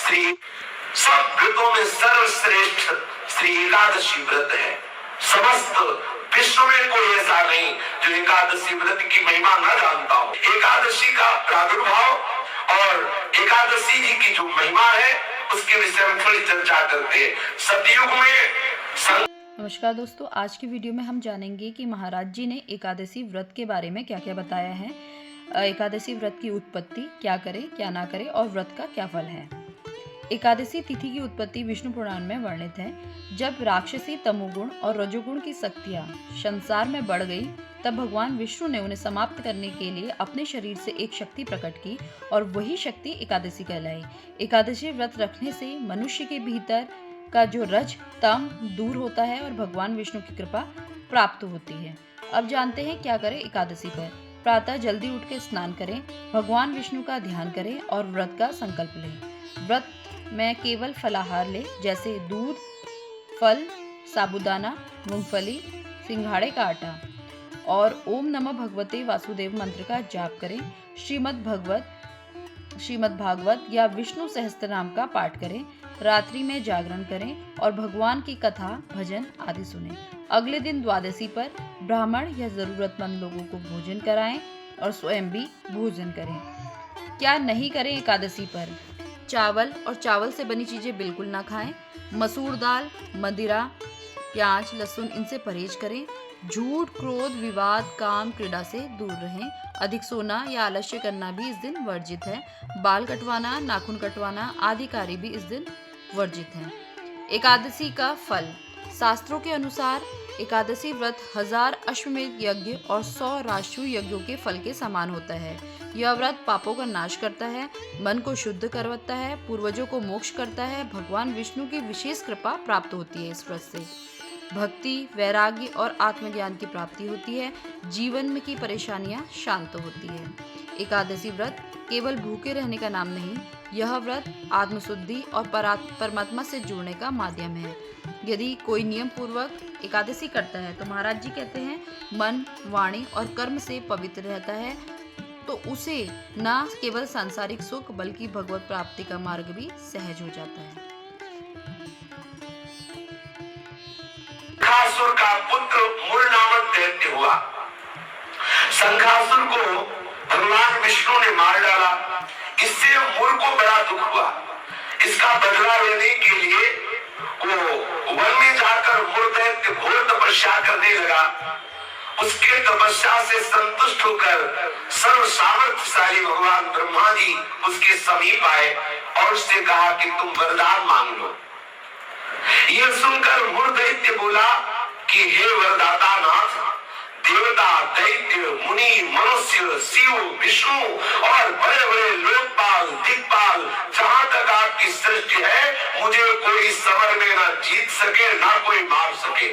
श्री सब व्रतों में सर्वश्रेष्ठ श्री एकादशी व्रत है। समस्त विश्व में कोई ऐसा नहीं जो एकादशी व्रत की महिमा न जानता हो। एकादशी का प्रादुर्भाव और एकादशी जी की जो महिमा है उसके विषय में थोड़ी चर्चा करते हैं। सतयुग में नमस्कार दोस्तों, आज की वीडियो में हम जानेंगे कि महाराज जी ने एकादशी व्रत के बारे में क्या क्या बताया है। एकादशी व्रत की उत्पत्ति, क्या करें क्या ना करें और व्रत का क्या फल है। एकादशी तिथि की उत्पत्ति विष्णु पुराण में वर्णित है। जब राक्षसी तमोगुण और रजोगुण की शक्तियां संसार में बढ़ गई, तब भगवान विष्णु ने उन्हें समाप्त करने के लिए अपने शरीर से एक शक्ति प्रकट की और वही शक्ति एकादशी कहलाई। एकादशी व्रत रखने से मनुष्य के भीतर का जो रज तम दूर होता है और भगवान विष्णु की कृपा प्राप्त होती है। अब जानते हैं क्या करें एकादशी पर। प्रातः जल्दी उठ के स्नान करें, भगवान विष्णु का ध्यान करें और व्रत का संकल्प लें। व्रत में केवल फलाहार ले, जैसे दूध, फल, साबूदाना, मूंगफली, सिंघाड़े का आटा और ओम नमः भगवते वासुदेव मंत्र का जाप करें। श्रीमद् भागवत या विष्णु सहस्त्र नाम का पाठ करें। रात्रि में जागरण करें और भगवान की कथा, भजन आदि सुनें। अगले दिन द्वादशी पर ब्राह्मण या जरूरतमंद लोगों को भोजन कराएं और स्वयं भी भोजन करें। क्या नहीं करें एकादशी पर। चावल और चावल से बनी चीजें बिल्कुल ना खाएं। मसूर दाल, मदिरा, प्याज, लहसुन इनसे परहेज करें। झूठ, क्रोध, विवाद, काम, क्रीड़ा से दूर रहें। अधिक सोना या आलस्य करना भी इस दिन वर्जित है। बाल कटवाना, नाखून कटवाना आदि कार्य भी इस दिन वर्जित हैं। एकादशी का फल। शास्त्रों के अनुसार एकादशी व्रत 1000 अश्वमेध यज्ञ और 100 राजसूय यज्ञों के फल के समान होता है। यह व्रत पापों का नाश करता है, मन को शुद्ध करवाता है, पूर्वजों को मोक्ष करता है। भगवान विष्णु की विशेष कृपा प्राप्त होती है। इस व्रत से भक्ति, वैराग्य और आत्मज्ञान की प्राप्ति होती है। जीवन में की परेशानियां शांत होती है। एकादशी व्रत केवल भूखे रहने का नाम नहीं, यह व्रत आत्मशुद्धि और परमात्मा से जुड़ने का माध्यम है। यदि कोई नियम पूर्वक एकादशी करता है तो महाराज जी कहते हैं मन, वाणी और कर्म से पवित्र रहता है, तो उसे न केवल सांसारिक सुख बल्कि भगवत प्राप्ति का मार्ग भी सहज हो जाता है। शंखासुर का पुत्र मूल नामक दैत्य हुआ। शंखासुर को भगवान विष्णु ने मार डाला। इससे मूल को बड़ा दुख हुआ। इसका बदला लेने के लिए वो वन में जाकर मूल दैत्य घोर तपस्या करने लगा। उसके तपस्या से संतुष्ट होकर सर्व सामर्थ्यशाली भगवान ब्रह्मा जी उसके समीप आए और उससे कहा कि तुम वरदान मांग लो। यह सुनकर मूल दैत्य बोला कि हे वरदाता नाथ, देवता, दैत्य, मुनि, मनुष्य, शिव, विष्णु और बड़े बड़े लोकपाल, दिक्पाल, जहां तक आपकी सृष्टि है, मुझे कोई समर में न जीत सके, ना कोई मार सके।